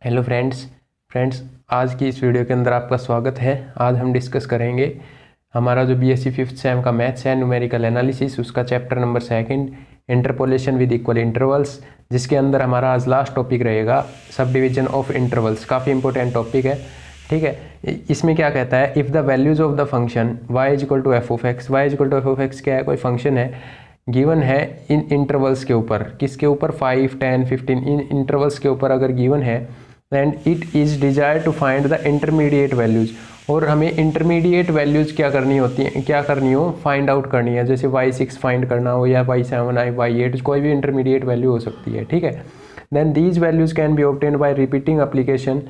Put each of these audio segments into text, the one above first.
Hello friends आज की इस वीडियो के अंदर आपका स्वागत है। आज हम डिस्कस करेंगे हमारा जो बीएससी फिफ्थ सेम का मैथ्स है न्यूमेरिकल एनालिसिस, उसका chapter number 2 interpolation with equal intervals, जिसके अंदर हमारा आज लास्ट टॉपिक रहेगा सब डिवीजन ऑफ इंटरवल्स। काफ़ी इंपॉर्टेंट टॉपिक है, ठीक है। इसमें क्या कहता है, if the values of the function y is equal to F of X, Y is equal to F of X क्या है, कोई फंक्शन है गिवन है इन इंटरवल्स के ऊपर, किसके ऊपर 5, 10, 15 इन इंटरवल्स के ऊपर अगर गिवन है, and it is desire to find the intermediate values, और हमें इंटरमीडिएट वैल्यूज़ क्या करनी होती है, क्या करनी हो, फाइंड आउट करनी है। जैसे y6 फाइंड करना हो या y7 y8, कोई भी इंटरमीडिएट वैल्यू हो सकती है, ठीक है। Then these values can be obtained by repeating application.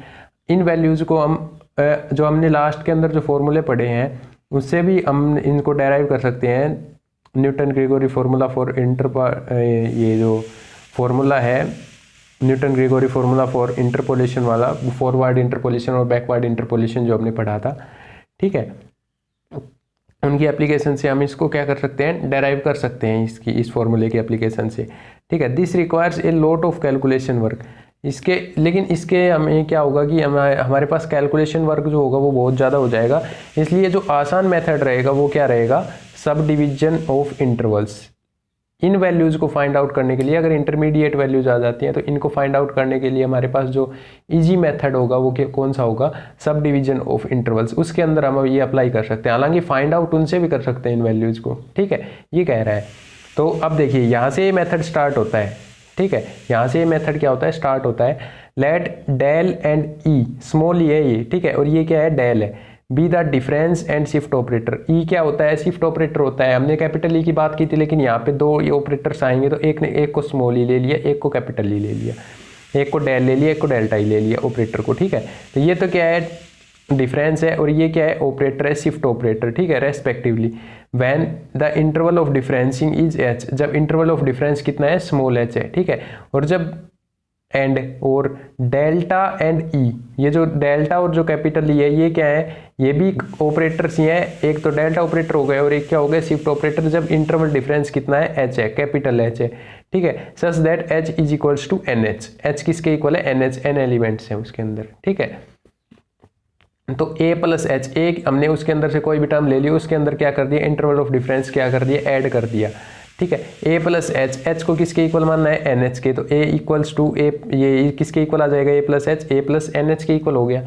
इन वैल्यूज़ को हम जो हमने लास्ट के अंदर जो फॉर्मूले पढ़े हैं उससे भी हम इनको डेराइव कर सकते हैं। न्यूटन ग्रेगोरी फार्मूला फॉर ये जो फार्मूला है Newton Gregory formula for interpolation वाला, फॉरवर्ड इंटरपोलेशन और बैकवर्ड इंटरपोलेशन जो हमने पढ़ा था, ठीक है, उनकी एप्लीकेशन से हम इसको क्या कर सकते हैं, डेराइव कर सकते हैं इसकी, इस फॉर्मूले की एप्लीकेशन से, ठीक है। This requires a lot of calculation work. लेकिन इसके हमें क्या होगा कि हमारे पास कैलकुलेशन वर्क जो होगा वो बहुत ज़्यादा हो जाएगा। इसलिए जो आसान मेथड रहेगा वो क्या रहेगा, subdivision of intervals. In values को फाइंड आउट करने के लिए, अगर इंटरमीडिएट वैल्यूज आ जाती हैं तो इनको फाइंड आउट करने के लिए हमारे पास जो इजी मेथड होगा वो कौन सा होगा, सब डिवीजन ऑफ इंटरवल्स। उसके अंदर हम ये अप्लाई कर सकते हैं, हालांकि फाइंड आउट उनसे भी कर सकते हैं इन वैल्यूज़ को, ठीक है, ये कह रहा है। तो अब देखिए यहाँ से ये मेथड स्टार्ट होता है, ठीक है, यहाँ से ये मेथड क्या होता है, स्टार्ट होता है। Let del and E, small E है ये, ठीक है, और ये क्या है, डेल है, be the difference and shift operator. E क्या होता है, शिफ्ट ऑपरेटर होता है। हमने कैपिटल ई की बात की थी, लेकिन यहाँ पे दो ये ऑपरेटर्स आएंगे तो एक ने एक को स्मॉल ई ले लिया, एक को कैपिटल ई ले लिया, एक को डेल ले लिया, एक को डेल्टा ई ले लिया ऑपरेटर को, ठीक है। तो ये तो क्या है, डिफरेंस है, और ये क्या है, ऑपरेटर है, शिफ्ट ऑपरेटर, ठीक है, respectively. When the interval of differencing is H, जब इंटरवल ऑफ डिफरेंस कितना है, स्मॉल एच है, ठीक है। और जब एंड और डेल्टा एंड ई, ये जो डेल्टा और जो कैपिटल ई है ये क्या है, ये भी ऑपरेटर्स ही हैं। एक तो डेल्टा ऑपरेटर हो गए और एक क्या हो गया, शिफ्ट ऑपरेटर। जब इंटरवल डिफरेंस कितना है, एच है, कैपिटल एच है, ठीक है, such that H is equals to N H. H किसके इक्वल है, एन एच, एन एलिमेंट्स हैं उसके अंदर, ठीक है। तो ए प्लस एच, एक हमने उसके अंदर से कोई भी टर्म ले लिया, उसके अंदर क्या कर दिया, इंटरवल ऑफ डिफरेंस क्या कर दिया, ऐड कर दिया, ठीक है। ए प्लस एच, एच को किसके इक्वल मानना है, एन एच के, तो ए इक्वल्स टू ए, ये किसके इक्वल आ जाएगा, ए प्लस एच, ए प्लस एन एच के इक्वल हो गया।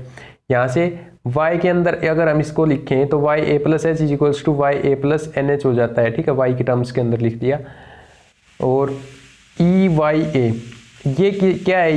यहाँ से y के अंदर अगर हम इसको लिखें तो y A plus H is equals to Y A plus N H हो जाता है, ठीक है, y की टर्म्स के अंदर लिख दिया। और ई वाई ए, ये क्या है,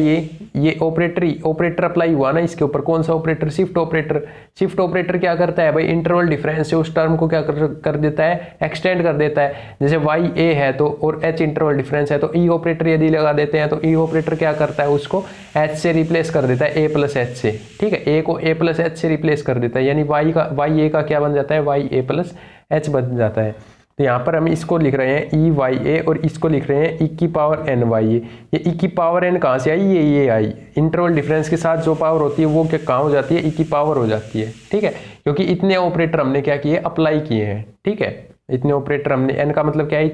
ये ऑपरेटर अप्लाई हुआ ना इसके ऊपर, कौन सा operator, shift operator. Shift operator क्या करता है भाई, इंटरवल डिफरेंस से उस टर्म को क्या कर देता है, एक्सटेंड कर देता है। जैसे वाई ए है तो और एच इंटरवल डिफरेंस है, तो ई ऑपरेटर यदि लगा देते हैं तो ई ऑपरेटर क्या करता है, उसको एच से रिप्लेस कर देता है, ए प्लस एच से, ठीक है, ए को ए प्लस एच से रिप्लेस कर देता है, यानी वाई ए का क्या बन जाता है, वाई ए प्लस एच बन जाता है। तो यहाँ पर हम इसको लिख रहे हैं ई वाई ए और इसको लिख रहे हैं ई की पावर एन वाई ए। ये ई की पावर एन कहाँ से आई, ये आई। इंटरवल डिफरेंस के साथ जो पावर होती है वो क्या कहाँ हो जाती है, ई की पावर हो जाती है, ठीक है, क्योंकि इतने ऑपरेटर हमने क्या किए, अप्लाई किए हैं, ठीक है। इतने ऑपरेटर हमने, एन का मतलब क्या है,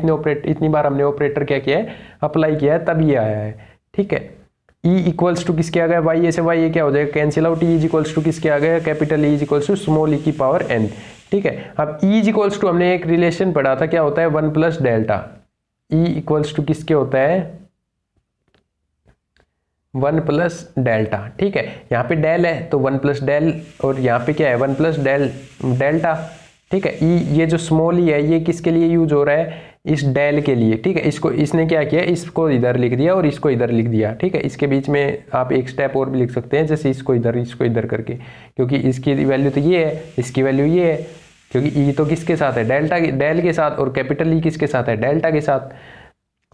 इतनी बार हमने ऑपरेटर क्या किया है, अप्लाई किया है, तब ये आया है, ठीक है। ई इक्वल्स टू किसके आ गया, वाई ए से वाई ए क्या हो जाएगा, cancel out. E is equals to किसके आ गया, capital E is equals to small E की पावर एन, ठीक है। अब ई इज इक्वल्स टू हमने एक रिलेशन पढ़ा था, क्या होता है, 1 plus delta. E equals to किसके होता है, 1 प्लस डेल्टा, ठीक है। यहाँ पे डेल है तो 1 प्लस डेल, और यहाँ पे क्या है, 1 प्लस डेल्टा, ठीक है। ई, ये जो स्मॉल ई है ये किसके लिए यूज हो रहा है, इस डेल के लिए, ठीक है। इसको इसने क्या किया, इसको इधर लिख दिया और इसको इधर लिख दिया, ठीक है। इसके बीच में आप एक स्टेप और भी लिख सकते हैं, जैसे इसको इधर करके, क्योंकि इसकी वैल्यू तो ये है, इसकी वैल्यू ये है, क्योंकि ई तो किसके साथ है, डेल के साथ, और कैपिटल ई किसके साथ है, डेल्टा के साथ।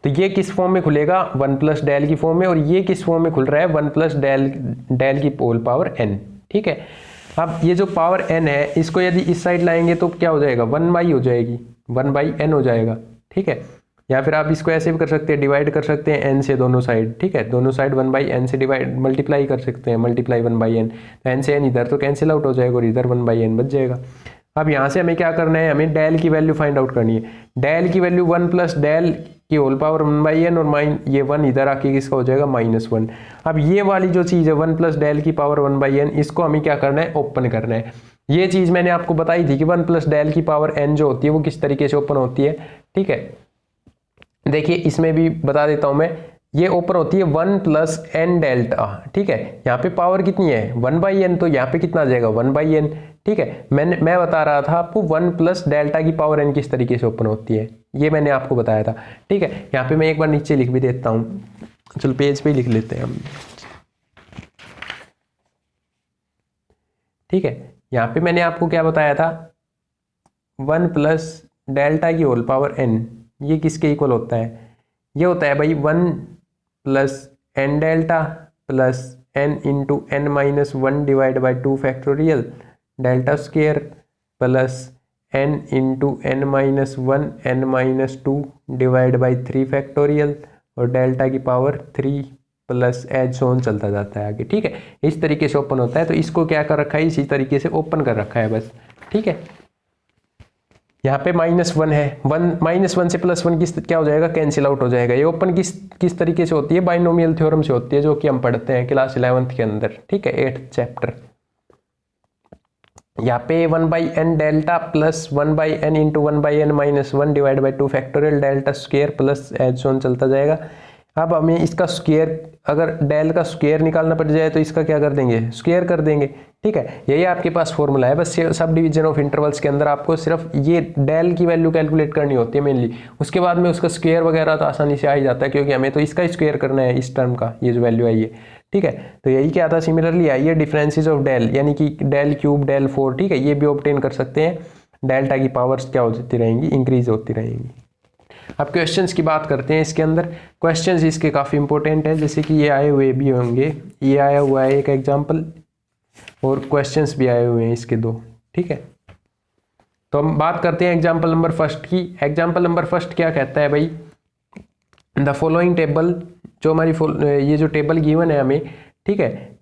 तो ये किस फॉर्म में खुलेगा, 1 प्लस डेल की फॉर्म में, और ये किस फॉर्म में खुल रहा है, 1 प्लस डेल की होल पावर एन, ठीक है। अब ये जो पावर एन है इसको यदि इस साइड लाएंगे तो क्या हो जाएगा, 1 बाई हो जाएगी, 1 बाई एन हो जाएगा, ठीक है। या फिर आप इसको ऐसे भी कर सकते हैं, डिवाइड कर सकते हैं एन से दोनों साइड, ठीक है, दोनों साइड 1 बाई एन से डिवाइड, मल्टीप्लाई कर सकते हैं, मल्टीप्लाई 1 बाई एन, तो एन से एन इधर तो कैंसिल आउट हो जाएगा और इधर 1 बाई एन बच जाएगा। अब यहाँ से हमें क्या करना है, हमें डेल की वैल्यू फाइंड आउट करनी है। डेल की वैल्यू 1 प्लस डेल की होल पावर 1/n और ये 1 इधर आके किसका हो जाएगा -1। अब ये वाली जो चीज़ है 1 प्लस डेल की पावर 1/n, इसको हमें क्या करना है, ओपन करना है। ये चीज़ मैंने आपको बताई थी कि 1 प्लस डेल की पावर n जो होती है वो किस तरीके से ओपन होती है। ठीक है, देखिए इसमें भी बता देता हूँ मैं, ये ओपन होती है 1 प्लस n डेल्टा। ठीक है, यहाँ पे पावर कितनी है 1/n, तो यहाँ पे कितना आ जाएगा 1/n। ठीक है, मैं बता रहा था आपको 1 प्लस डेल्टा की पावर n किस तरीके से ओपन होती है, ये मैंने आपको बताया था। ठीक है, यहाँ पे मैं एक बार नीचे लिख भी देता हूँ, चलो पेज पे ही लिख लेते हैं हम। ठीक है, यहाँ पे मैंने आपको क्या बताया था, 1 प्लस डेल्टा की होल पावर n, ये किसके इक्वल होता है, ये होता है भाई 1 plus n delta plus n into n-1 divide by 2 factorial delta square plus n into n-1 n-2 divide by 3 factorial और डेल्टा की पावर 3 प्लस एच सोन चलता जाता है आगे। ठीक है, इस तरीके से ओपन होता है। तो इसको क्या कर रखा है, इसी तरीके से ओपन कर रखा है बस। ठीक है, यहाँ पे -1 है, -1 से +1 किस क्या हो जाएगा, कैंसिल आउट हो जाएगा। ये ओपन किस तरीके से होती है, बाइनोमियल थ्योरम से होती है, जो कि हम पढ़ते हैं क्लास 11th के अंदर। ठीक है, 8th चैप्टर। यहाँ पे 1/n delta plus 1/n into 1/n-1 divide by 2 factorial delta square plus H so on चलता जाएगा। अब हमें इसका स्क्वायर, अगर डेल का स्क्वायर निकालना पड़ जाए तो इसका क्या कर देंगे, स्क्वायर कर देंगे। ठीक है, यही आपके पास फॉर्मूला है। बस सब डिवीजन ऑफ इंटरवल्स के अंदर आपको सिर्फ ये डेल की वैल्यू कैलकुलेट करनी होती है मेनली, उसके बाद में उसका स्क्वायर वगैरह तो आसानी से आ ही जाता है, क्योंकि हमें तो इसका स्क्वायर करना है, इस टर्म का, ये जो वैल्यू आई है। ठीक है, तो यही क्या था, सिमिलरली आई है डिफरेंसेस ऑफ डेल, यानी कि डेल क्यूब, डेल 4। ठीक है, ये भी ऑब्टेन कर सकते हैं। डेल्टा की पावर्स क्या होती रहेंगी, इंक्रीज होती रहेंगी। अब क्वेश्चंस की बात करते हैं। इसके अंदर क्वेश्चंस इसके काफ़ी इंपॉर्टेंट है, जैसे कि ये आए हुए भी होंगे, ये आया हुआ है एक एग्जांपल, और क्वेश्चंस भी आए हुए हैं इसके 2। ठीक है, तो हम बात करते हैं एग्जांपल नंबर फर्स्ट की। एग्जांपल नंबर फर्स्ट क्या कहता है भाई, द फॉलोइंग टेबल, जो हमारी ये जो टेबल गिवन है हमें, ठीक है,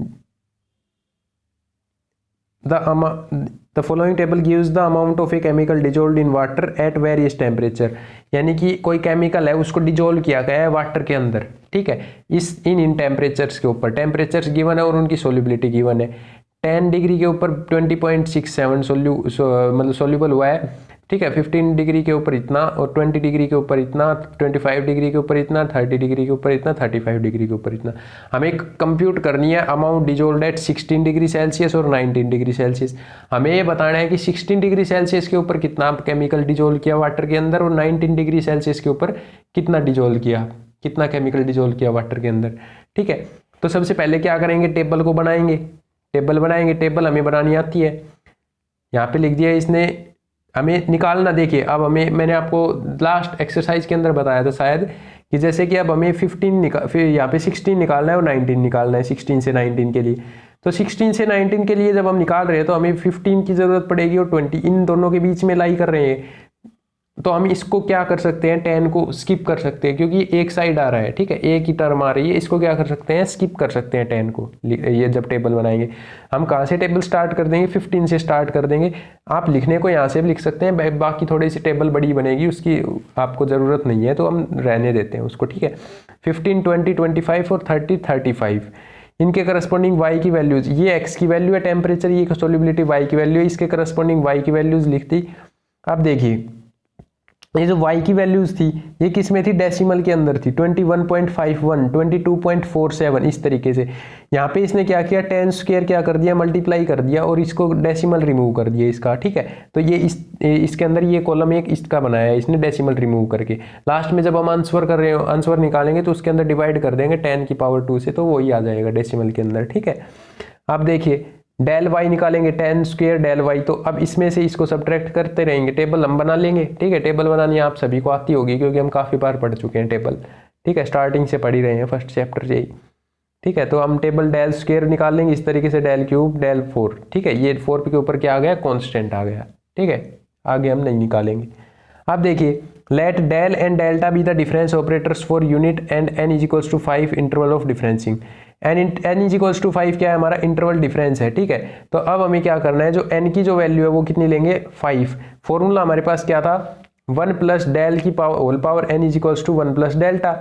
the following table gives the amount of a chemical dissolved in water at various temperature, यानी कि कोई केमिकल है उसको डिजोल्व किया गया है वाटर के अंदर। ठीक है, इन टेम्परेचर्स के ऊपर, टेम्परेचर्स गिवन है और उनकी सोल्यूबिलिटी गिवन है। 10 डिग्री के ऊपर 20.67 मतलब सोल्यूबल हुआ है। ठीक है, 15 डिग्री के ऊपर इतना, और 20 डिग्री के ऊपर इतना, 25 डिग्री के ऊपर इतना, 30 डिग्री के ऊपर इतना, 35 डिग्री के ऊपर इतना। हमें कंप्यूट करनी है amount dissolved at 16 degree Celsius और 19 डिग्री सेल्सियस। हमें ये बताना है कि 16 डिग्री सेल्सियस के ऊपर कितना केमिकल डिजोल्व किया वाटर के अंदर, और 19 डिग्री सेल्सियस के ऊपर कितना डिजोल्व किया, कितना केमिकल डिजोल्व किया वाटर के अंदर। ठीक है, तो सबसे पहले क्या करेंगे, टेबल को बनाएंगे। टेबल हमें बनानी आती है, यहाँ पे लिख दिया इसने, हमें निकालना। देखिए अब मैंने आपको लास्ट एक्सरसाइज के अंदर बताया था शायद, कि जैसे कि अब हमें 15 फिर यहाँ पे 16 निकालना है और 19 निकालना है, 16 से 19 के लिए। तो 16 से 19 के लिए जब हम निकाल रहे हैं तो हमें 15 की ज़रूरत पड़ेगी और 20, इन दोनों के बीच में लाई कर रहे हैं। तो हम इसको क्या कर सकते हैं, 10 को स्किप कर सकते हैं, क्योंकि एक साइड आ रहा है। ठीक है, एक ही टर्म आ रही है, इसको क्या कर सकते हैं, स्किप कर सकते हैं 10 को। ये जब टेबल बनाएंगे हम कहाँ से टेबल स्टार्ट कर देंगे, 15 से स्टार्ट कर देंगे। आप लिखने को यहाँ से भी लिख सकते हैं, बाकी थोड़ी सी टेबल बड़ी बनेगी, उसकी आपको ज़रूरत नहीं है, तो हम रहने देते हैं उसको। ठीक है, 15, 20, 25 और 30, 35, इनके करस्पॉन्डिंग y की वैल्यूज, ये x की वैल्यू है टेम्परेचर, ये सोल्यूबिलिटी y की वैल्यू है, इसके करस्पॉन्डिंग y की वैल्यूज लिख दी। अब देखिए ये जो y की वैल्यूज थी ये किस में थी, डेसिमल के अंदर थी, 21.51, 22.47, इस तरीके से। यहाँ पे इसने क्या किया, 10 स्क्वायर क्या कर दिया, मल्टीप्लाई कर दिया, और इसको डेसिमल रिमूव कर दिया इसका। ठीक है, तो ये इसके अंदर ये कॉलम एक इसका बनाया है इसने, डेसिमल रिमूव करके। लास्ट में जब हम आंसर कर रहे हो, आंसर निकालेंगे तो उसके अंदर डिवाइड कर देंगे 10 की पावर 2 से, तो वही आ जाएगा डेसिमल के अंदर। ठीक है, अब देखिए डेल वाई निकालेंगे, 10 स्क्वायर डेल वाई, तो अब इसमें से इसको सब्ट्रैक्ट करते रहेंगे, टेबल हम बना लेंगे। ठीक है, टेबल बनानी आप सभी को आती होगी, क्योंकि हम काफ़ी बार पढ़ चुके हैं टेबल। ठीक है, स्टार्टिंग से पढ़ ही रहे हैं, फर्स्ट चैप्टर से ही। ठीक है, तो हम टेबल डेल स्क्वायर निकाल लेंगे इस तरीके से, डेल क्यूब, डेल 4। ठीक है, ये 4 के ऊपर क्या आ गया, कॉन्स्टेंट आ गया। ठीक है, आगे हम नहीं निकालेंगे। अब देखिए, let del and delta be the difference operators for unit and n is equals to 5 interval of differencing. n is equals to 5 क्या है, हमारा इंटरवल डिफरेंस है। ठीक है, तो अब हमें क्या करना है, जो n की जो वैल्यू है वो कितनी लेंगे, 5। फॉर्मूला हमारे पास क्या था, 1 प्लस डेल की power whole power n is equals to 1 plus delta,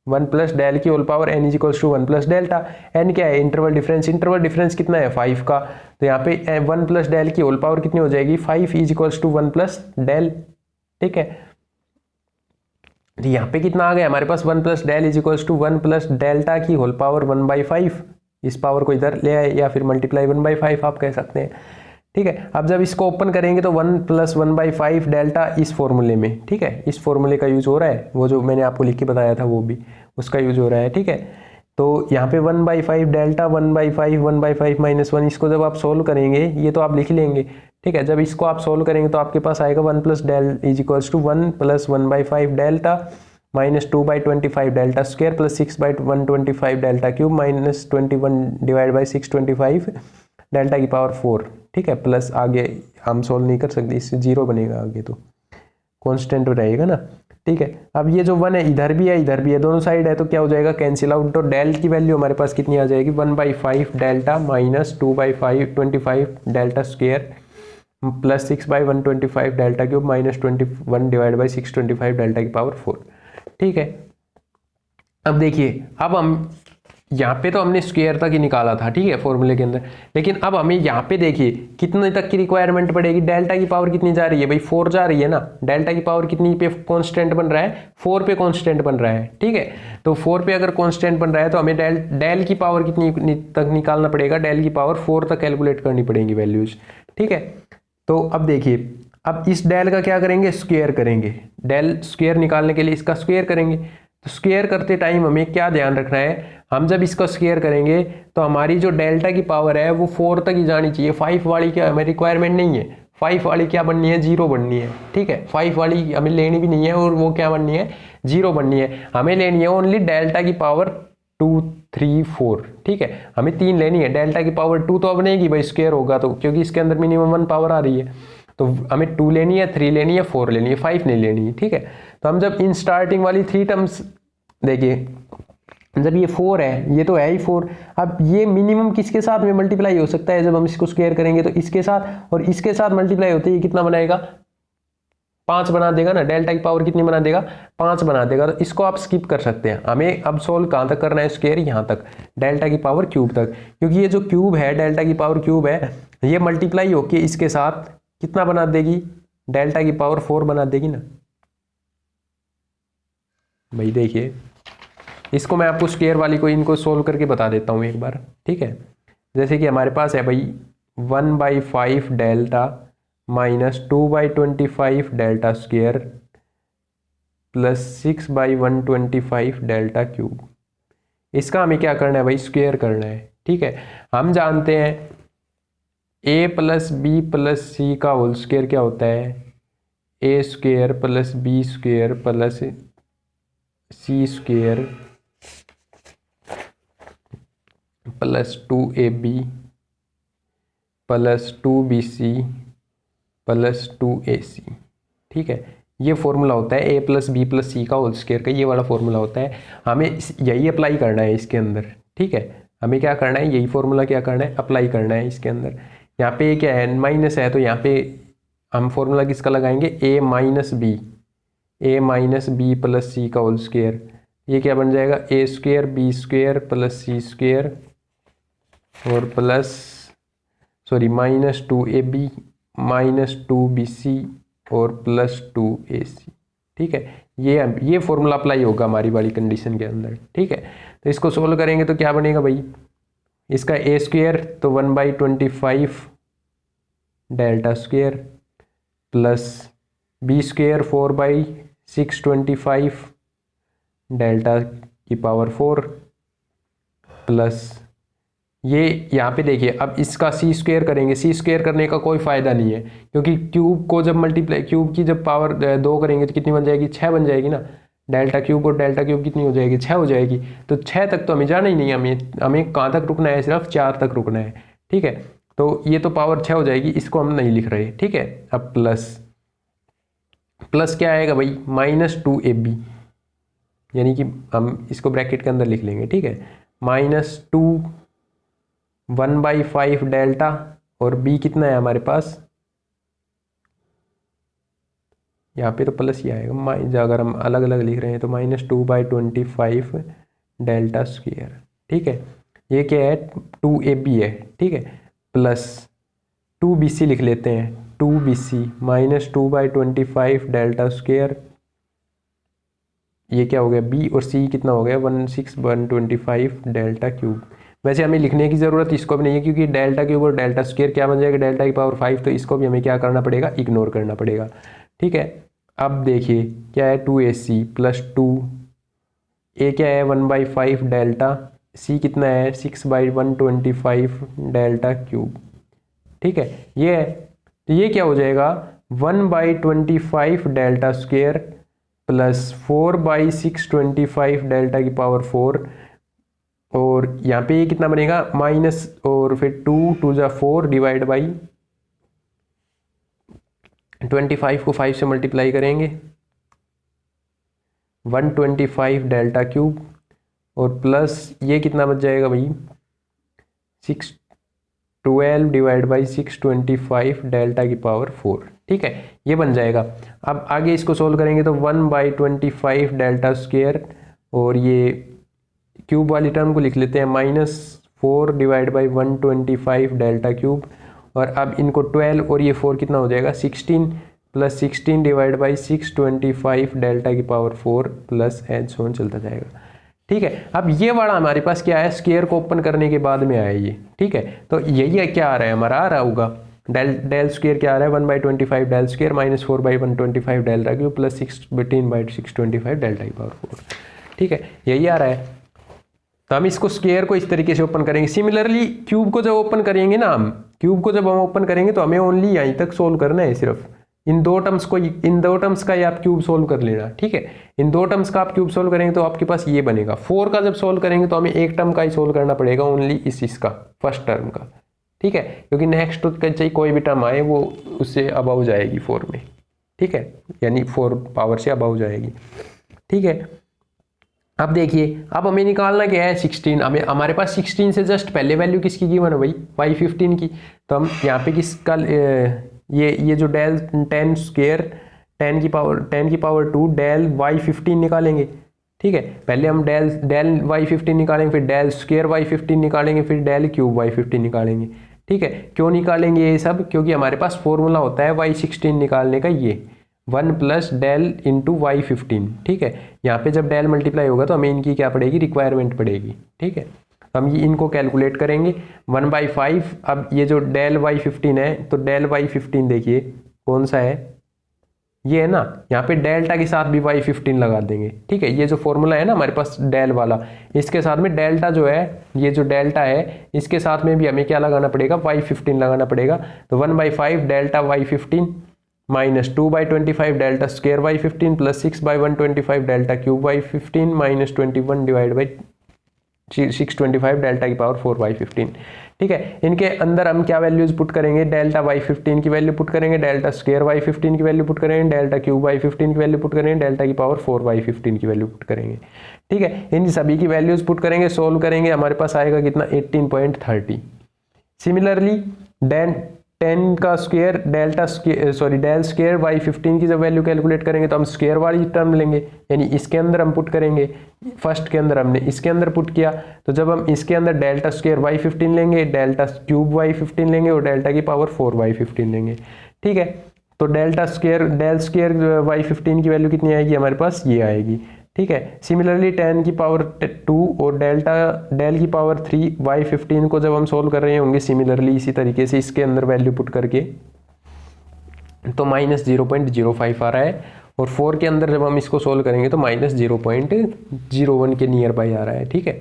1 plus del की whole power n is equals to 1 plus delta. n क्या है? Interval difference. इंटरवल डिफरेंस कितना है? 5 का। तो यहाँ पे 1 प्लस डेल की होल पावर कितनी हो जाएगी? 5 is equals to 1 plus del. ठीक है, तो यहाँ पे कितना आ गया हमारे पास? 1 plus del is equals to 1 plus delta की होल पावर 1/5। इस पावर को इधर ले आए या फिर मल्टीप्लाई 1/5 आप कह सकते हैं। ठीक है, अब जब इसको ओपन करेंगे तो 1 प्लस 1/5 डेल्टा इस फॉर्मूले में, ठीक है, इस फॉर्मूले का यूज हो रहा है, वो जो मैंने आपको लिख के बताया था वो भी उसका यूज हो रहा है। ठीक है, तो यहाँ पे 1/5 डेल्टा 1/5 1/5 माइनस 1, इसको जब आप सोल्व करेंगे, ये तो आप लिख लेंगे। ठीक है, जब इसको आप सोल्व करेंगे तो आपके पास आएगा 1 plus del is equals to 1 plus 1/5 delta minus 2/25 delta square plus 6/125 delta cube minus 21 divide by 625 delta की पावर 4। ठीक है, प्लस आगे हम सोल्व नहीं कर सकते, इससे 0 बनेगा, आगे तो कांस्टेंट रहेगा ना। ठीक है, अब ये जो 1 है इधर भी है इधर भी है, दोनों साइड है, तो क्या हो जाएगा? Cancel out. तो डेल की वैल्यू हमारे पास कितनी आ जाएगी? 1/5 delta minus 2/25 delta square plus 6/125 delta cube minus 21 divide by 625 delta की पावर 4। ठीक है, अब देखिए, अब हम यहाँ पे तो हमने स्क्वायर तक ही निकाला था, ठीक है, फॉर्मूले के अंदर, लेकिन अब हमें यहाँ पे देखिए कितने तक की रिक्वायरमेंट पड़ेगी? डेल्टा की पावर कितनी जा रही है भाई? 4 जा रही है ना। डेल्टा की पावर कितनी पे कांस्टेंट बन रहा है? 4 पे कांस्टेंट बन रहा है। ठीक है, तो 4 पे अगर कांस्टेंट बन रहा है तो हमें डेल की पावर कितनी तक निकालना पड़ेगा? डेल की पावर 4 तक कैलकुलेट करनी पड़ेगी वैल्यूज। ठीक है, तो अब देखिए, अब इस डेल का क्या करेंगे? स्क्वायर करेंगे। डेल स्क्वायर निकालने के लिए इसका स्क्वायर करेंगे। तो स्क्वायर करते टाइम हमें क्या ध्यान रखना है? हम जब इसका स्क्वायर करेंगे तो हमारी जो डेल्टा की पावर है वो 4 तक ही जानी चाहिए। 5 वाली क्या हमें रिक्वायरमेंट नहीं है। 5 वाली क्या बननी है? 0 बननी है। ठीक है, 5 वाली हमें लेनी भी नहीं है, और वो क्या बननी है? 0 बननी है। हमें लेनी है ओनली डेल्टा की पावर 2 3 4। ठीक है, हमें 3 लेनी है। डेल्टा की पावर 2 तो बनेगी भाई, स्क्वायर होगा तो, क्योंकि इसके अंदर मिनिमम 1 पावर आ रही है। तो हमें 2 लेनी है, 3 लेनी है, 4 लेनी है, 5 नहीं लेनी है। ठीक है, तो हम जब इन स्टार्टिंग वाली 3 टर्म्स देखिए, जब ये 4 है, ये तो है ही 4, अब ये मिनिमम किसके साथ में मल्टीप्लाई हो सकता है? जब हम इसको स्क्वायर करेंगे तो इसके साथ, और इसके साथ मल्टीप्लाई होते ही कितना बनाएगा? 5 बना देगा ना। डेल्टा की पावर कितनी बना देगा? 5 बना देगा। तो इसको आप स्किप कर सकते हैं। हमें अब सोल्व कहाँ तक करना है? स्क्वायर यहाँ तक, डेल्टा की पावर क्यूब तक, क्योंकि ये जो क्यूब है, डेल्टा की पावर क्यूब है, ये मल्टीप्लाई होके इसके साथ कितना बना देगी? डेल्टा की पावर 4 बना देगी ना भाई। देखिए, इसको मैं आपको स्क्वायर वाली को इनको सोल्व करके बता देता हूँ एक बार। ठीक है, जैसे कि हमारे पास है भाई 1/5 delta minus 2/25 delta square plus 6/125 delta cube. इसका हमें क्या करना है भाई? स्क्वायर करना है। ठीक है, हम जानते हैं a plus B plus C का होल स्क्वायर क्या होता है? a square plus B square plus C square plus 2ab plus 2bc plus 2ac। ठीक है, ये फॉर्मूला होता है a plus B plus C का होल स्क्वायर का, ये वाला फॉर्मूला होता है। हमें यही अप्लाई करना है इसके अंदर। ठीक है, हमें क्या करना है? यही फॉर्मूला क्या करना है? अप्लाई करना है इसके अंदर। यहाँ पे क्या है? माइनस है, तो यहाँ पे हम फॉर्मूला किसका लगाएंगे? a minus B plus C का होल स्क्वायर। ये क्या बन जाएगा? a square B square plus C square और plus minus 2ab minus 2bc और प्लस 2ac। ठीक है, ये फॉर्मूला अप्लाई होगा हमारी वाली कंडीशन के अंदर। ठीक है, तो इसको सोल्व करेंगे तो क्या बनेगा भाई? इसका a स्क्वायर तो 1/25 delta square plus B square 4/625 delta की पावर 4 प्लस ये यहाँ पे देखिए, अब इसका सी स्क्वायर करेंगे। सी स्क्वायर करने का कोई फ़ायदा नहीं है, क्योंकि क्यूब को जब मल्टीप्लाई, क्यूब की जब पावर 2 करेंगे तो कितनी बन जाएगी? 6 बन जाएगी ना। डेल्टा क्यूब और डेल्टा क्यूब कितनी हो जाएगी? 6 हो जाएगी। तो 6 तक तो हमें जाना ही नहीं है, हमें कहाँ तक रुकना है? सिर्फ 4 तक रुकना है। ठीक है, तो ये तो पावर 6 हो जाएगी, इसको हम नहीं लिख रहे। ठीक है, अब प्लस क्या आएगा भाई? माइनस 2ab, यानी कि हम इसको ब्रैकेट के अंदर लिख लेंगे। ठीक है, माइनस 1/5 डेल्टा और b कितना है हमारे पास? यहाँ पे तो प्लस ही आएगा, अगर हम अलग अलग लिख रहे हैं तो -2/25 डेल्टा स्क्वायर, ठीक है। ये क्या है, 2AB है, ठीक है, प्लस 2BC लिख लेते हैं, 2BC -2/25 डेल्टा स्क्वायर, ये क्या हो गया, B और C कितना हो गया 1/25 डेल्टा क्यूब। वैसे हमें लिखने की ज़रूरत इसको भी नहीं है, क्योंकि डेल्टा क्यूब और डेल्टा स्क्वायर क्या बन जाएगा, डेल्टा की पावर 5, तो इसको भी हमें क्या करना पड़ेगा, इग्नोर करना पड़ेगा, ठीक है। अब देखिए क्या है, 2AC प्लस 2, ए क्या है 1/5 डेल्टा, C कितना है 6/125 डेल्टा क्यूब, ठीक है। ये है, तो ये क्या हो जाएगा 1/25 डेल्टा स्क्वायर प्लस 4/625 डेल्टा की पावर 4, और यहाँ पे ये कितना बनेगा माइनस, और फिर 2 डिवाइड बाई 25 को 5 से मल्टीप्लाई करेंगे, 125 डेल्टा क्यूब, और प्लस ये कितना बच जाएगा भाई 612 डिवाइड बाई 625 डेल्टा की पावर 4, ठीक है, ये बन जाएगा। अब आगे इसको सोल्व करेंगे तो 1/25 डेल्टा स्क्वायर, और ये क्यूब वाली टर्म को लिख लेते हैं -4 डिवाइड बाई 125 डेल्टा क्यूब, और अब इनको 12 और ये 4 कितना हो जाएगा 16 प्लस 16 डिवाइड बाई 625 डेल्टा की power 4 plus and so on चलता जाएगा, ठीक है। अब ये वाला हमारे पास क्या है, स्क्वायर को ओपन करने के बाद में आया ये, ठीक है। तो यही क्या आ रहा है हमारा, आ रहा होगा डेल स्क्वायर क्या आ रहा है 1/25 del square -4/125 delta cube plus 16/625 delta की पावर 4, ठीक है, यही आ रहा है। तो हम इसको स्क्वायर को इस तरीके से ओपन करेंगे। सिमिलरली क्यूब को जब ओपन करेंगे ना, हम क्यूब को जब हम ओपन करेंगे तो हमें ओनली यहीं तक सोल्व करना है, सिर्फ इन दो टर्म्स का ही आप क्यूब सोल्व कर लेना, ठीक है। इन दो टर्म्स का आप क्यूब सोल्व करेंगे तो आपके पास ये बनेगा। 4 का जब सोल्व करेंगे तो हमें एक टर्म का ही सोल्व करना पड़ेगा, ओनली इसका फर्स्ट टर्म का, ठीक है, क्योंकि नेक्स्ट चाहे कोई भी टर्म आए वो उससे अबव जाएगी 4 में, ठीक है, यानी 4 पावर से अबव जाएगी, ठीक है। अब देखिए, अब हमें निकालना क्या है 16, हमारे पास 16 से जस्ट पहले वैल्यू किसकी गिवन है भाई y15 की, तो हम यहाँ पे किसका ये जो डेल 10 स्क्वायर 10 की पावर 2 डेल y15 निकालेंगे, ठीक है। पहले हम डेल y15 निकालेंगे, फिर डेल स्क्वायर y15 निकालेंगे, फिर डेल क्यूब y15 निकालेंगे, ठीक है। क्यों निकालेंगे ये सब, क्योंकि हमारे पास फॉर्मूला होता है y16 निकालने का, ये 1 प्लस डेल इंटू y15, ठीक है। यहाँ पे जब डेल मल्टीप्लाई होगा तो हमें इनकी क्या पड़ेगी, रिक्वायरमेंट पड़ेगी, ठीक है। हम ये इनको कैलकुलेट करेंगे 1/5। अब ये जो डेल y15 है, तो डेल y15 देखिए कौन सा है, ये है ना, यहाँ पे डेल्टा के साथ भी y15 लगा देंगे, ठीक है। ये जो फॉर्मूला है ना हमारे पास डेल वाला, इसके साथ में डेल्टा जो है, ये जो डेल्टा है इसके साथ में भी हमें क्या लगाना पड़ेगा, y15 लगाना पड़ेगा। तो 1/5 delta y15 -2/25 delta square y15 plus 6/125 delta cube y15 -21 divide by 625 delta की पावर 4 y15, ठीक है। इनके अंदर हम क्या वैल्यूज पुट करेंगे, डेल्टा y15 की वैल्यू पुट करेंगे, डेल्टा स्क्वायर y15 की वैल्यू पुट करेंगे, डेल्टा क्यूब y15 की वैल्यू पुट करेंगे, डेल्टा की पावर 4 y15 की वैल्यू पुट करेंगे, ठीक है। इन सभी की वैल्यूज पुट करेंगे, सोल्व करेंगे, हमारे पास आएगा कितना 18.30। सिमिलरली 10 का स्क्वायर डेल स्क्वायर y15 की जब वैल्यू कैलकुलेट करेंगे तो हम स्क्वायर वाली टर्म लेंगे, यानी इसके अंदर हम पुट करेंगे, फर्स्ट के अंदर हमने इसके अंदर पुट किया, तो जब हम इसके अंदर डेल्टा स्क्वायर y15 लेंगे, डेल्टा क्यूब y15 लेंगे और डेल्टा की पावर 4 y15 लेंगे, ठीक है। तो डेल स्क्वायर y15 की वैल्यू कितनी आएगी हमारे पास, ये आएगी, ठीक है। सिमिलरली 10 की पावर 2 और डेल की पावर 3 y15 को जब हम सोल्व कर रहे होंगे सिमिलरली इसी तरीके से इसके अंदर वैल्यू पुट करके, तो -0.05 आ रहा है, और 4 के अंदर जब हम इसको सोल्व करेंगे तो -0.01 के नियर बाई आ रहा है, ठीक है।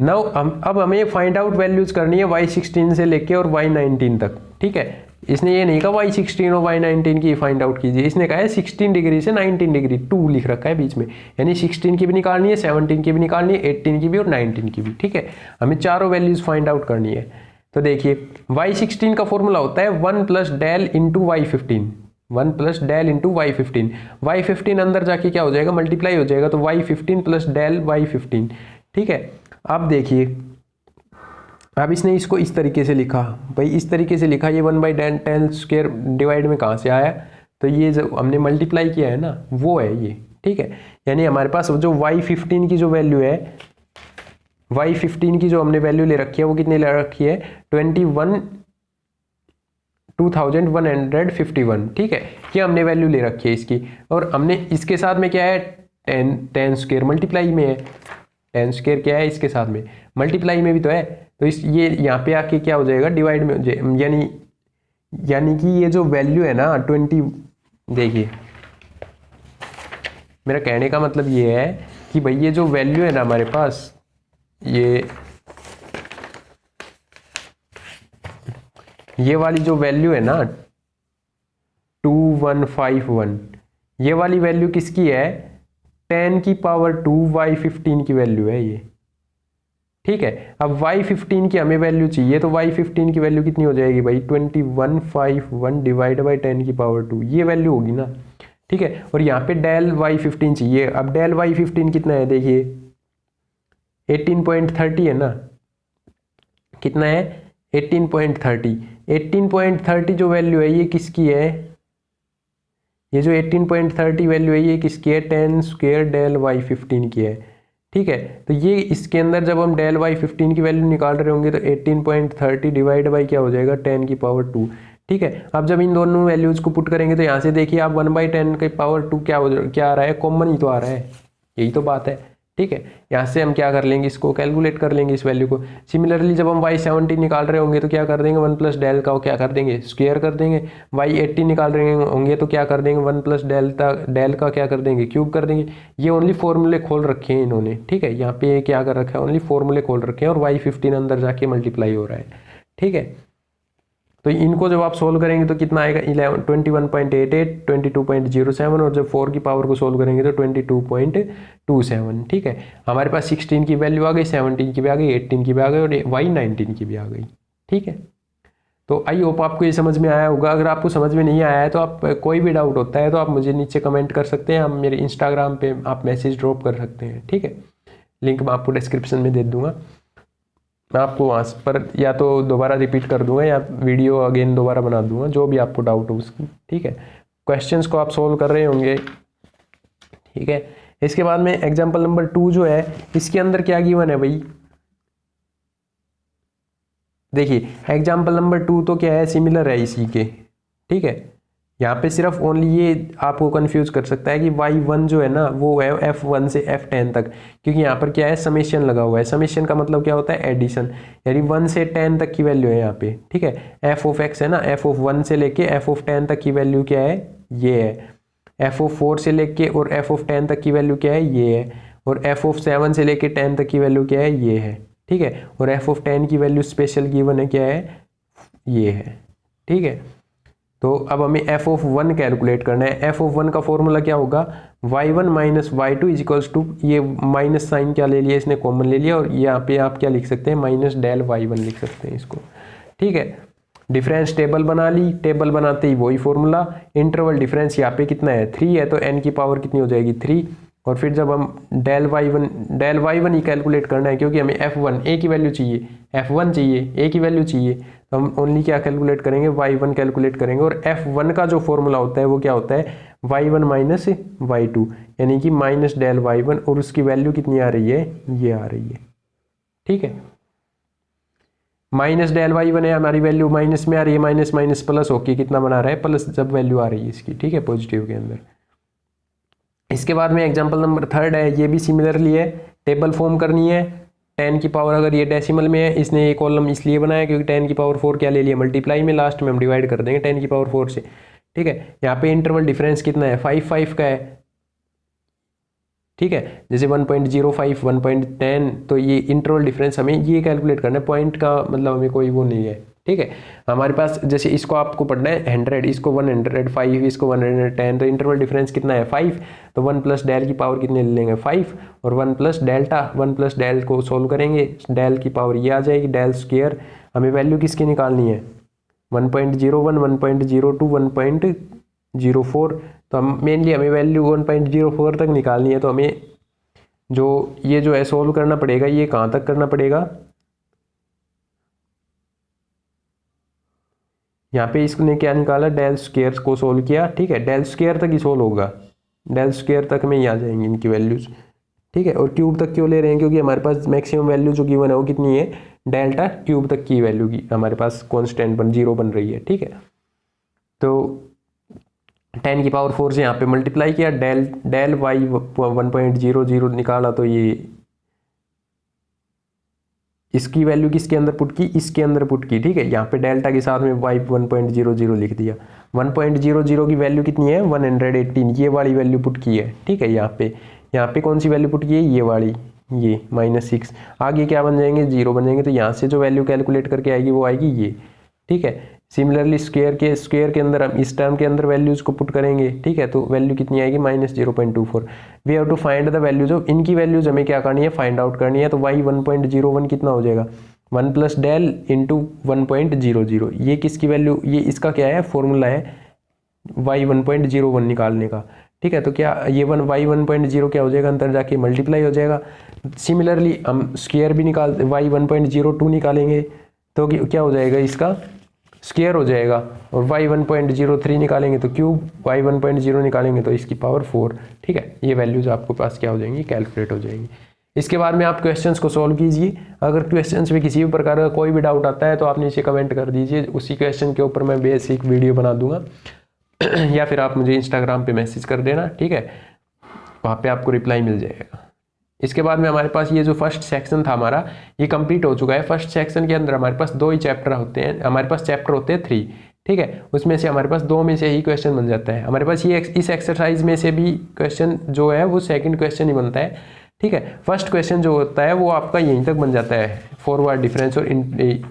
नाउ अब हमें फाइंड आउट वैल्यूज करनी है y16 से लेके और y19 तक, ठीक है। इसने ये नहीं कहा y16 और y19 की फाइंड आउट कीजिए, इसने कहा है 16 डिग्री से 19 डिग्री 2 लिख रखा है बीच में, यानी 16 की भी निकालनी है, 17 की भी निकालनी है, 18 की भी और 19 की भी, ठीक है। हमें चारों वैल्यूज फाइंड आउट करनी है। तो देखिए y16 का फॉर्मूला होता है 1 plus del into y15, 1 plus del into y15, y15 अंदर जाके क्या हो जाएगा, मल्टीप्लाई हो जाएगा, तो y15 प्लस डेल y15, ठीक है। अब देखिए, अब इसने इसको इस तरीके से लिखा, भाई इस तरीके से लिखा, ये 1/10 स्क्वायर डिवाइड में कहाँ से आया, तो ये जो हमने मल्टीप्लाई किया है ना वो है ये, ठीक है। यानी हमारे पास जो y15 की जो वैल्यू है, y15 की जो हमने वैल्यू ले रखी है वो कितनी ले रखी है 21,151, ठीक है। ये हमने वैल्यू ले रखी है इसकी, और हमने इसके साथ में क्या है 10 स्क्वायर मल्टीप्लाई में है, 10 स्क्वायर क्या है इसके साथ में मल्टीप्लाई में भी तो है, तो इस ये यहाँ पे आके क्या हो जाएगा डिवाइड में हो जाए, यानी कि ये जो वैल्यू है ना 20, देखिए मेरा कहने का मतलब ये है कि भाई ये जो वैल्यू है ना हमारे पास, ये वाली जो वैल्यू है ना 2151, ये वाली वैल्यू किसकी है 10 की पावर 2 y15 की वैल्यू है ये, ठीक है। अब y15 की हमें वैल्यू चाहिए, तो y15 की वैल्यू कितनी हो जाएगी भाई 2151 डिवाइड बाई 10 की पावर 2, ये वैल्यू होगी ना, ठीक है। और यहाँ पे डेल y15 चाहिए, अब डेल y15 कितना है देखिए 18.30 है ना, कितना है 18.30 जो वैल्यू है ये किसकी है, ये जो 18.30 वैल्यू है ये किसकी है 10 स्क्वायर डेल y15 की है, ठीक है। तो ये इसके अंदर जब हम डेल y15 की वैल्यू निकाल रहे होंगे तो 18.30 डिवाइड बाई क्या हो जाएगा 10 की पावर 2, ठीक है। अब जब इन दोनों वैल्यूज को पुट करेंगे तो यहाँ से देखिए आप 1/10 की पावर 2 क्या आ रहा है, कॉमन ही तो आ रहा है, यही तो बात है, ठीक है। यहाँ से हम क्या कर लेंगे, इसको कैलकुलेट कर लेंगे इस वैल्यू को। सिमिलरली जब हम y17 निकाल रहे होंगे तो क्या कर देंगे 1 प्लस डेल का क्या कर देंगे स्क्वायर कर देंगे, y18 निकाल रहे होंगे तो क्या कर देंगे 1 प्लस डेल का क्या कर देंगे क्यूब कर देंगे। ये ओनली फॉर्मूले खोल रखे हैं इन्होंने, ठीक है। यहाँ पे क्या कर रखा है ओनली फॉर्मूले खोल रखे हैं और y15 अंदर जाके मल्टीप्लाई हो रहा है, ठीक है। तो इनको जब आप सोल्व करेंगे तो कितना आएगा 21.88, 22.07, और जब 4 की पावर को सोल्व करेंगे तो 22.27, ठीक है। हमारे पास 16 की वैल्यू आ गई, 17 की भी आ गई, 18 की भी आ गई और y19 की भी आ गई, ठीक है। तो आई होप आपको ये समझ में आया होगा। अगर आपको समझ में नहीं आया है तो आप कोई भी डाउट होता है तो आप मुझे नीचे कमेंट कर सकते हैं, आप मेरे इंस्टाग्राम पे आप मैसेज ड्रॉप कर सकते हैं, ठीक है। लिंक मैं आपको डिस्क्रिप्शन में दे दूंगा, मैं आपको वहाँ पर या तो दोबारा रिपीट कर दूंगा या वीडियो अगेन दोबारा बना दूंगा, जो भी आपको डाउट हो उसकी, ठीक है। क्वेश्चंस को आप सोल्व कर रहे होंगे, ठीक है। इसके बाद में एग्जांपल नंबर 2 जो है इसके अंदर क्या गिवन है भाई, देखिए एग्जांपल नंबर 2 तो क्या है सिमिलर है इसी के, ठीक है। यहाँ पे सिर्फ ओनली ये आपको कंफ्यूज कर सकता है कि y1 जो है ना वो है f1 से f10 तक, क्योंकि यहाँ पर क्या है समेशन लगा हुआ है। समेशन का मतलब क्या होता है एडिशन, यानी 1 से 10 तक की वैल्यू है यहाँ पे, ठीक है। f ऑफ x है ना, f ऑफ 1 से लेके f ऑफ 10 तक की वैल्यू क्या है ये है, f ऑफ 4 से लेके और f ऑफ 10 तक की वैल्यू क्या है ये है, और f ऑफ 7 से लेके 10 तक की वैल्यू क्या है ये है, ठीक है। और f ऑफ 10 की वैल्यू स्पेशल गिवन है क्या है ये है, ठीक है। तो अब हमें f ऑफ 1 कैलकुलेट करना है। f ऑफ 1 का फॉर्मूला क्या होगा y1 minus y2 equals to, ये माइनस साइन क्या ले लिया इसने कॉमन ले लिया, और यहाँ पे आप क्या लिख सकते हैं माइनस डेल y1 लिख सकते हैं इसको, ठीक है। डिफरेंस टेबल बना ली, टेबल बनाते ही वही फॉर्मूला, इंटरवल डिफरेंस यहाँ पे कितना है 3 है तो n की पावर कितनी हो जाएगी 3, और फिर जब हम डेल y1 ही कैलकुलेट करना है क्योंकि हमें f1 a की वैल्यू चाहिए, f1 चाहिए a की वैल्यू चाहिए, तो हम ओनली क्या कैलकुलेट करेंगे y1 कैलकुलेट करेंगे, और f1 का जो फॉर्मूला होता है वो क्या होता है y1 माइनस y2, यानी कि माइनस डेल y1, और उसकी वैल्यू कितनी आ रही है ये आ रही है, ठीक है। माइनस डेल y1 है हमारी वैल्यू माइनस में आ रही है, माइनस माइनस प्लस होके कितना बना रहा है प्लस, जब वैल्यू आ रही है इसकी, ठीक है, पॉजिटिव के अंदर। इसके बाद में एग्जांपल नंबर 3 है, ये भी सिमिलरली है, टेबल फॉर्म करनी है। 10 की पावर अगर ये डेसिमल में है, इसने ये कॉलम इसलिए बनाया क्योंकि 10 की पावर 4 क्या ले लिया मल्टीप्लाई में, लास्ट में हम डिवाइड कर देंगे 10 की पावर 4 से, ठीक है। यहाँ पे इंटरवल डिफरेंस कितना है 5 का है, ठीक है। जैसे 1.05 1.10, तो ये इंटरवल डिफरेंस हमें ये कैलकुलेट करना है, पॉइंट का मतलब हमें कोई वो नहीं है, ठीक है। हमारे पास जैसे इसको आपको पढ़ना है 100, इसको 105, इसको 110, तो इंटरवल डिफरेंस कितना है 5, तो 1 प्लस डेल की पावर कितने ले लेंगे 5, और 1 प्लस डेल्टा, 1 प्लस डेल को सोल्व करेंगे, डेल की पावर ये आ जाएगी डेल स्क्वायर। हमें वैल्यू किसकी निकालनी है 1.01 1.02 1.04, तो हम मेनली हमें वैल्यू 1.04 तक निकालनी है, तो हमें जो ये जो है सोल्व करना पड़ेगा, ये कहाँ तक करना पड़ेगा, यहाँ पे इसने क्या निकाला, डेल स्क्वायर को सोल्व किया, ठीक है, डेल स्क्वायर तक ही सोल्व होगा, डेल स्क्वायर तक में ही आ जाएंगे इनकी वैल्यूज, ठीक है। और क्यूब तक क्यों ले रहे हैं, क्योंकि हमारे पास मैक्सिमम वैल्यू जो गिवन है वो कितनी है, डेल्टा क्यूब तक की वैल्यू की हमारे पास कांस्टेंट 0 बन रही है, ठीक है। तो 10 की पावर 4 से यहाँ पे मल्टीप्लाई किया, डेल वाई 1.00 निकाला, तो ये इसकी वैल्यू किसके अंदर पुट की, इसके अंदर पुट की, ठीक है। यहाँ पे डेल्टा के साथ में वाई 1.00 लिख दिया। 1.00 की वैल्यू कितनी है, 118, ये वाली वैल्यू पुट की है, ठीक है। यहाँ पे कौन सी वैल्यू पुट की है, ये वाली, ये -6। आगे क्या बन जाएंगे, 0 बन जाएंगे। तो यहाँ से जो वैल्यू कैलकुलेट करके आएगी वो आएगी ये, ठीक है। सिमिलरली स्क्वायर के अंदर हम इस टर्म के अंदर वैल्यूज को पुट करेंगे, ठीक है। तो वैल्यू कितनी आएगी, -0.24। We have to find the values of, इनकी वैल्यूज हमें क्या करनी है, फाइंड आउट करनी है। तो y 1.01 कितना हो जाएगा, 1 + डेल इंटू 1.00। ये किसकी वैल्यू, ये इसका क्या है, फॉर्मूला है y 1.01 निकालने का, ठीक है। तो क्या ये y 1.0 क्या हो जाएगा, अंदर जाके मल्टीप्लाई हो जाएगा। सिमिलरली हम स्क्वायर भी निकाल y 1.02 निकालेंगे तो क्या हो जाएगा, इसका स्क्वायर हो जाएगा। और y 1.03 निकालेंगे तो क्यूब, y 1.0 निकालेंगे तो इसकी पावर 4, ठीक है। ये वैल्यूज आपके पास क्या हो जाएंगी, कैलकुलेट हो जाएंगी। इसके बाद में आप क्वेश्चंस को सॉल्व कीजिए। अगर क्वेश्चंस में किसी भी प्रकार का कोई भी डाउट आता है तो आप नीचे कमेंट कर दीजिए, उसी क्वेश्चन के ऊपर मैं बेसिक वीडियो बना दूंगा या फिर आप मुझे इंस्टाग्राम पे मैसेज कर देना, ठीक है, वहाँ पे आपको रिप्लाई मिल जाएगा। इसके बाद में हमारे पास ये जो फर्स्ट सेक्शन था हमारा, ये कंप्लीट हो चुका है। फर्स्ट सेक्शन के अंदर हमारे पास 2 ही चैप्टर होते हैं, हमारे पास चैप्टर होते हैं 3, ठीक है। उसमें से हमारे पास 2 में से ही क्वेश्चन बन जाता है। हमारे पास ये इस एक्सरसाइज में से भी क्वेश्चन जो है वो सेकंड क्वेश्चन ही बनता है, ठीक है। फर्स्ट क्वेश्चन जो होता है वो आपका यहीं तक बन जाता है, फॉरवर्ड डिफरेंस, और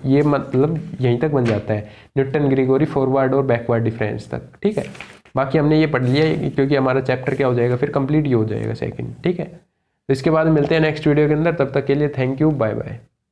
ये मतलब यहीं तक बन जाता है, न्यूटन ग्रेगोरी फॉरवर्ड और बैकवर्ड डिफरेंस तक, ठीक है। बाकी हमने ये पढ़ लिया क्योंकि हमारा चैप्टर क्या हो जाएगा, फिर कंप्लीट ही हो जाएगा सेकंड, ठीक है। तो इसके बाद मिलते हैं नेक्स्ट वीडियो के अंदर, तब तक के लिए थैंक यू, बाय बाय।